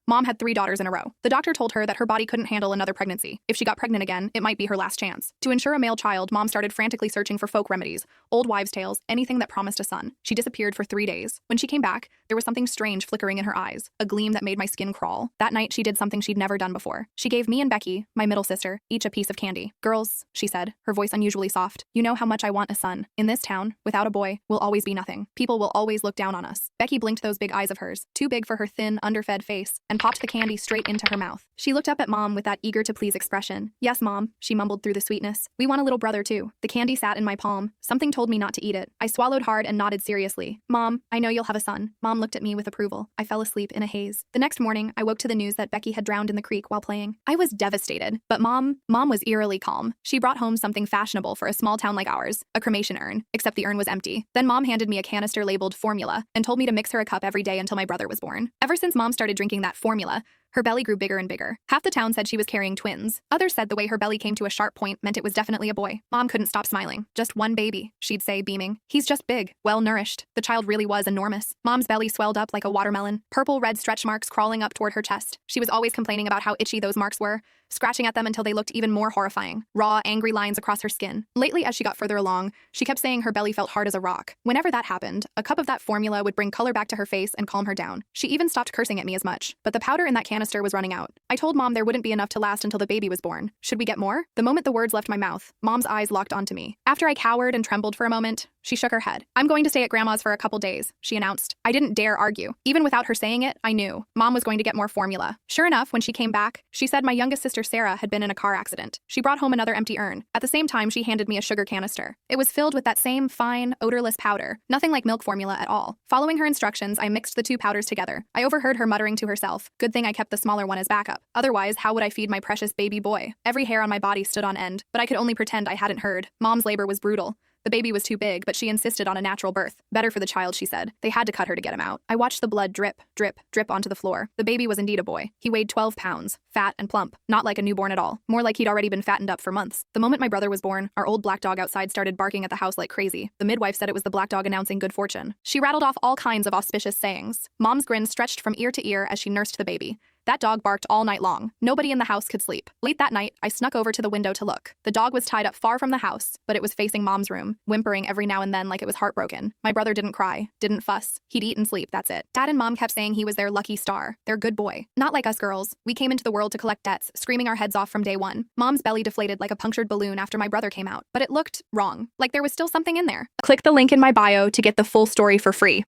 Mom had 3 daughters in a row. The doctor told her that her body couldn't handle another pregnancy. If she got pregnant again, it might be her last chance. To ensure a male child, Mom started frantically searching for folk remedies, old wives' tales, anything that promised a son. She disappeared for 3 days. When she came back, there was something strange flickering in her eyes, a gleam that made my skin crawl. That night, she did something she'd never done before. She gave me and Becky, my middle sister, each a piece of candy. "Girls," she said, her voice unusually soft, "you know how much I want a son. In this town, without a boy, we'll always be nothing. People will always look down on us." Becky blinked those big eyes of hers, too big for her thin, underfed face, and popped the candy straight into her mouth. She looked up at Mom with that eager-to-please expression. "Yes, Mom," she mumbled through the sweetness. "We want a little brother, too." The candy sat in my palm. Something told me not to eat it. I swallowed hard and nodded seriously. "Mom, I know you'll have a son." Mom looked at me with approval. I fell asleep in a haze. The next morning, I woke to the news that Becky had drowned in the creek while playing. I was devastated, but Mom was eerily calm. She brought home something fashionable for a small town like ours, a cremation urn, except the urn was empty. Then Mom handed me a canister labeled formula and told me to mix her a cup every day until my brother was born. Ever since Mom started drinking that formula, her belly grew bigger and bigger. Half the town said she was carrying twins. Others said the way her belly came to a sharp point meant it was definitely a boy. Mom couldn't stop smiling. "Just one baby," she'd say, beaming. "He's just big, well-nourished." The child really was enormous. Mom's belly swelled up like a watermelon, purple-red stretch marks crawling up toward her chest. She was always complaining about how itchy those marks were, scratching at them until they looked even more horrifying. Raw, angry lines across her skin. Lately, as she got further along, she kept saying her belly felt hard as a rock. Whenever that happened, a cup of that formula would bring color back to her face and calm her down. She even stopped cursing at me as much. But the powder in that canister was running out. I told Mom there wouldn't be enough to last until the baby was born. Should we get more? The moment the words left my mouth, Mom's eyes locked onto me. After I cowered and trembled for a moment, she shook her head. "I'm going to stay at Grandma's for a couple days," she announced. I didn't dare argue. Even without her saying it, I knew. Mom was going to get more formula. Sure enough, when she came back, she said my youngest sister Sarah had been in a car accident. She brought home another empty urn. At the same time, she handed me a sugar canister. It was filled with that same fine, odorless powder. Nothing like milk formula at all. Following her instructions, I mixed the 2 powders together. I overheard her muttering to herself, "Good thing I kept the smaller one as backup. Otherwise, how would I feed my precious baby boy?" Every hair on my body stood on end, but I could only pretend I hadn't heard. Mom's labor was brutal. The baby was too big, but she insisted on a natural birth. Better for the child, she said. They had to cut her to get him out. I watched the blood drip, drip, drip onto the floor. The baby was indeed a boy. He weighed 12 pounds, fat and plump, not like a newborn at all, more like he'd already been fattened up for months. The moment my brother was born, our old black dog outside started barking at the house like crazy. The midwife said it was the black dog announcing good fortune. She rattled off all kinds of auspicious sayings. Mom's grin stretched from ear to ear as she nursed the baby. That dog barked all night long. Nobody in the house could sleep. Late that night, I snuck over to the window to look. The dog was tied up far from the house, but it was facing Mom's room, whimpering every now and then like it was heartbroken. My brother didn't cry, didn't fuss. He'd eat and sleep, that's it. Dad and Mom kept saying he was their lucky star, their good boy. Not like us girls. We came into the world to collect debts, screaming our heads off from day one. Mom's belly deflated like a punctured balloon after my brother came out, but it looked wrong, like there was still something in there. Click the link in my bio to get the full story for free.